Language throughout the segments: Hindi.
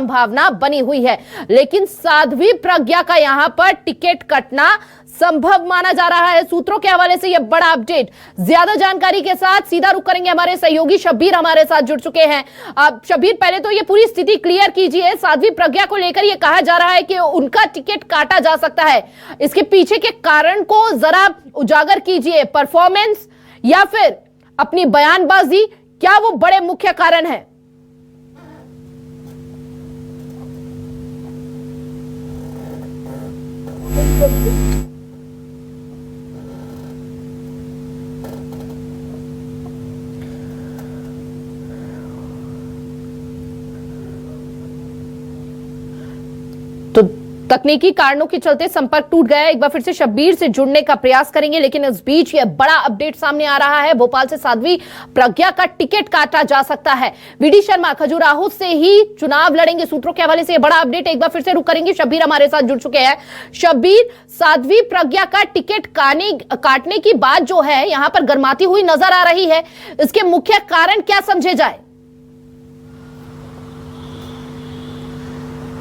संभावना बनी हुई है। लेकिन साध्वी प्रज्ञा का यहां पर टिकट कटना संभव माना जा रहा है। सूत्रों के हवाले से यह बड़ा अपडेट। ज्यादा जानकारी के साथ सीधा रुख करेंगे, हमारे सहयोगी शब्बीर हमारे साथ जुड़ चुके हैं। अब शब्बीर, पहले तो ये पूरी स्थिति क्लियर कीजिए। साध्वी प्रज्ञा को लेकर यह कहा जा रहा है कि उनका टिकट काटा जा सकता है, इसके पीछे के कारण को जरा उजागर कीजिए। परफॉर्मेंस या फिर अपनी बयानबाजी, क्या वो बड़े मुख्य कारण है? तो तकनीकी कारणों के चलते संपर्क टूट गया। एक बार फिर से शब्बीर से जुड़ने का प्रयास करेंगे, लेकिन इस बीच यह बड़ा अपडेट सामने आ रहा है। भोपाल से साध्वी प्रज्ञा का टिकट काटा जा सकता है। वीडी शर्मा खजुराहो से ही चुनाव लड़ेंगे। सूत्रों के हवाले से यह बड़ा अपडेट। एक बार फिर से रुक करेंगे, शब्बीर हमारे साथ जुड़ चुके हैं। शब्बीर, साध्वी प्रज्ञा का टिकट काटने की बात जो है यहां पर गर्माती हुई नजर आ रही है, इसके मुख्य कारण क्या समझे जाए?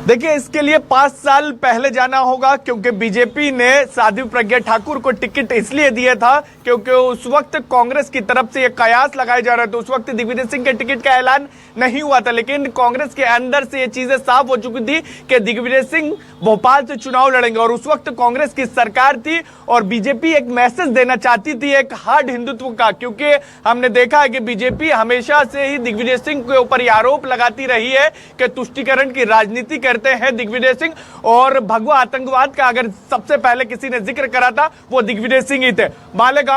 देखिए, इसके लिए 5 साल पहले जाना होगा, क्योंकि बीजेपी ने साध्वी प्रज्ञा ठाकुर को टिकट इसलिए दिया था क्योंकि उस वक्त कांग्रेस की तरफ से यह कयास लगाए जा रहे थे। उस वक्त दिग्विजय सिंह के टिकट का ऐलान नहीं हुआ था, लेकिन कांग्रेस के अंदर से ये चीजें साफ हो चुकी थी कि दिग्विजय सिंह भोपाल से चुनाव लड़ेंगे। और उस वक्त कांग्रेस की सरकार थी और बीजेपी एक मैसेज देना चाहती थी, एक हार्ड हिंदुत्व का, क्योंकि हमने देखा है कि बीजेपी हमेशा से ही दिग्विजय सिंह के ऊपर यह आरोप लगाती रही है कि तुष्टीकरण की राजनीति करते हैं दिग्विजय सिंह। और भगवा आतंकवाद का अगर सबसे पहले किसी ने जिक्र करा था वो दिग्विजय सिंह ही थे। मालेगांव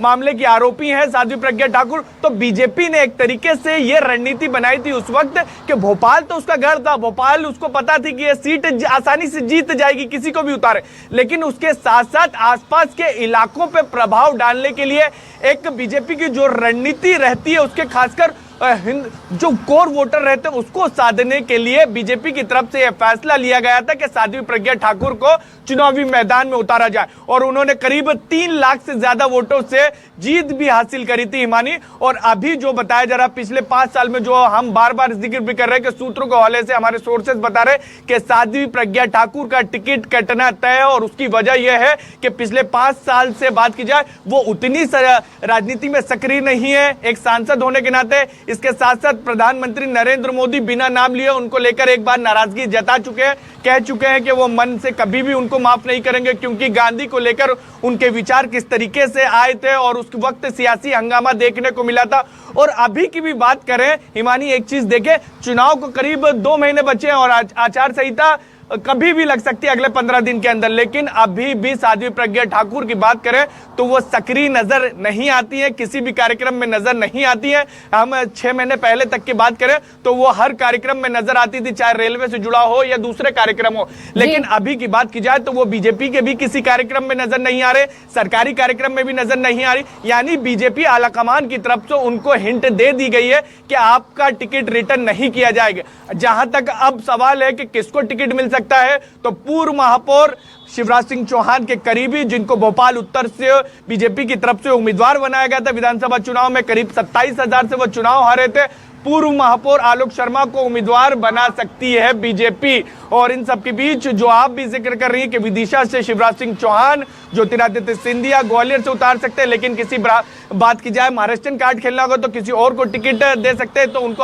मामले की आरोपी हैं साध्वी प्रज्ञा ठाकुर। तो बीजेपी ने एक तरीके से यह रणनीति बनाई थी उस वक्त कि भोपाल तो उसका घर था, भोपाल उसको पता थी कि यह सीट आसानी से जीत जाएगी, किसी को भी उतारे। लेकिन उसके साथ साथ आसपास के इलाकों पे प्रभाव डालने के लिए एक बीजेपी की जो रणनीति रहती है, उसके खासकर जो कोर वोटर रहते हैं उसको साधने के लिए बीजेपी की तरफ से यह फैसला लिया गया था कि साध्वी प्रज्ञा ठाकुर को चुनावी मैदान में उतारा जाए। और उन्होंने करीब 3 लाख से ज्यादा वोटों से जीत भी हासिल करी थी हिमानी। और अभी जो बताया जा रहा, पिछले 5 साल में जो हम बार बार जिक्र भी कर रहे हैं कि सूत्रों के हवाले से हमारे सोर्सेज बता रहे कि साध्वी प्रज्ञा ठाकुर का टिकट कटना तय है। और उसकी वजह यह है कि पिछले 5 साल से बात की जाए, वो उतनी राजनीति में सक्रिय नहीं है एक सांसद होने के नाते। इसके साथ साथ प्रधानमंत्री नरेंद्र मोदी बिना नाम लिए उनको लेकर एक बार नाराजगी जता चुके हैं, कह चुके हैं कि वो मन से कभी भी उनको माफ नहीं करेंगे, क्योंकि गांधी को लेकर उनके विचार किस तरीके से आए थे और उस वक्त सियासी हंगामा देखने को मिला था। और अभी की भी बात करें हिमानी, एक चीज देखें, चुनाव को करीब 2 महीने बचे हैं और आचार संहिता कभी भी लग सकती है अगले 15 दिन के अंदर। लेकिन अभी भी साध्वी प्रज्ञा ठाकुर की बात करें तो वो सक्रिय नजर नहीं आती है, किसी भी कार्यक्रम में नजर नहीं आती है। हम 6 महीने पहले तक की बात करें तो वो हर कार्यक्रम में नजर आती थी, चाहे रेलवे से जुड़ा हो या दूसरे कार्यक्रम हो। लेकिन अभी की बात की जाए तो वो बीजेपी के भी किसी कार्यक्रम में नजर नहीं आ रहे, सरकारी कार्यक्रम में भी नजर नहीं आ रही। यानी बीजेपी आलाकमान की तरफ से उनको हिंट दे दी गई है कि आपका टिकट रिटर्न नहीं किया जाएगा। जहां तक अब सवाल है कि किसको टिकट मिल सकता है, तो पूर्व महापौर शिवराज सिंह चौहान के करीबी, जिनको भोपाल उत्तर से बीजेपी की तरफ से उम्मीदवार बनाया गया था विधानसभा चुनाव में, करीब 27,000 से वो चुनाव हारे थे, पूर्व महापौर आलोक शर्मा को उम्मीदवार बना सकती है बीजेपी। और इन सबके बीच जो आप भी जिक्र कर रही हैं कि विदिशा से शिवराज सिंह चौहान, ज्योतिरादित्य सिंधिया ग्वालियर से उतार सकते हैं। लेकिन किसी बात की जाए महाराष्ट्र कार्ड खेलना होगा तो किसी और को टिकट दे सकते हैं, तो उनको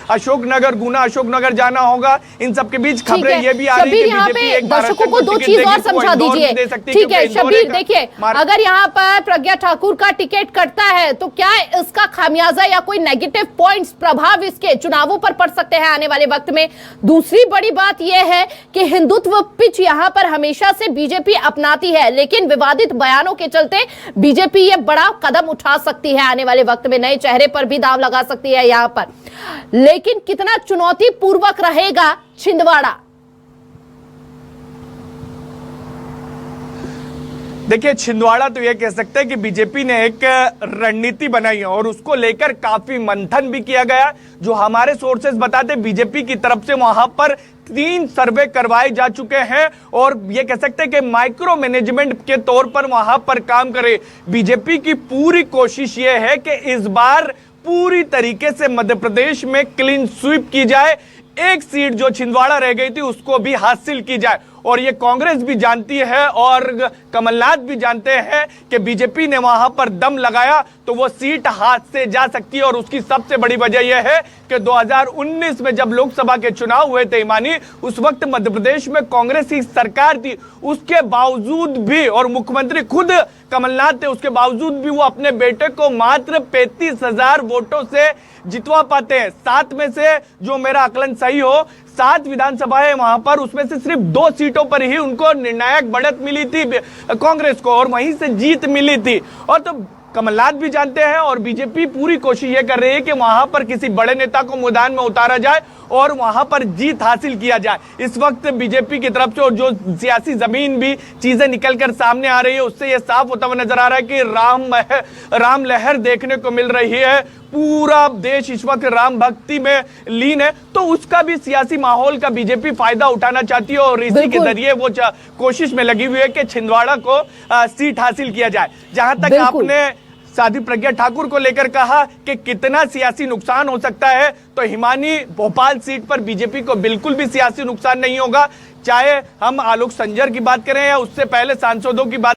अशोकनगर, गुना अशोकनगर जाना होगा। इन सबके बीच खबरें ये भी आ रही है कि बीजेपी एक दर्शकों को 2 चीज और समझा दीजिए। ठीक है शब्बीर, देखिए अगर यहाँ पर प्रज्ञा ठाकुर का टिकट कटता है तो क्या इसका खामियाजा या कोई नेगेटिव पॉइंट्स प्रभाव इसके चुनावों पर पड़ सकते हैं आने वाले वक्त में? दूसरी बड़ी बात यह है कि हिंदुत्व पिच यहां पर हमेशा से बीजेपी अपनाती है, लेकिन विवादित बयानों के चलते बीजेपी यह बड़ा कदम उठा सकती है आने वाले वक्त में, नए चेहरे पर भी दांव लगा सकती है यहां पर। लेकिन कितना चुनौती पूर्वक रहेगा छिंदवाड़ा? देखिए, छिंदवाड़ा तो यह कह सकते हैं कि बीजेपी ने एक रणनीति बनाई है और उसको लेकर काफी मंथन भी किया गया। जो हमारे सोर्सेज बताते बीजेपी की तरफ से वहां पर 3 सर्वे करवाए जा चुके हैं और ये कह सकते हैं कि माइक्रो मैनेजमेंट के तौर पर वहां पर काम करे। बीजेपी की पूरी कोशिश ये है कि इस बार पूरी तरीके से मध्य प्रदेश में क्लीन स्वीप की जाए, एक सीट जो छिंदवाड़ा रह गई थी उसको भी हासिल की जाए। और ये कांग्रेस भी जानती है और कमलनाथ भी जानते हैं कि बीजेपी ने वहां पर दम लगाया तो वो सीट हाथ से जा सकती है। और उसकी सबसे बड़ी वजह यह है कि 2019 में जब लोकसभा के चुनाव हुए थे ईमानी, उस वक्त मध्य प्रदेश में कांग्रेस की सरकार थी, उसके बावजूद भी, और मुख्यमंत्री खुद कमलनाथ थे, उसके बावजूद भी वो अपने बेटे को मात्र 35,000 वोटों से जितवा पाते हैं। 7 में से, जो मेरा आकलन सही हो, 7 विधानसभा है वहां पर, उसमें से सिर्फ 2 सीटों पर ही उनको निर्णायक बढ़त मिली थी कांग्रेस को, और वहीं से जीत मिली थी। और तो कमलनाथ भी जानते हैं और बीजेपी पूरी कोशिश ये कर रही है कि वहां पर किसी बड़े नेता को मैदान में उतारा जाए और वहां पर जीत हासिल किया जाए। इस वक्त बीजेपी की तरफ से और जो सियासी जमीन भी चीजें निकलकर सामने आ रही है, उससे यह साफ होता हुआ नजर आ रहा है कि राम लहर देखने को मिल रही है। पूरा देश इस वक्त राम भक्ति में लीन है, तो उसका भी सियासी माहौल का बीजेपी फायदा उठाना चाहती है और इसी के जरिए वो कोशिश में लगी हुई है कि छिंदवाड़ा को सीट हासिल किया जाए। जहां तक आपने साध्वी प्रज्ञा ठाकुर को लेकर कहा कि कितना सियासी नुकसान हो सकता है, तो हिमानी भोपाल सीट पर बीजेपी को बिल्कुल भी सियासी नुकसान नहीं होगा। चाहे हम आलोक संजर की बात करें या उससे पहले सांसदों की बात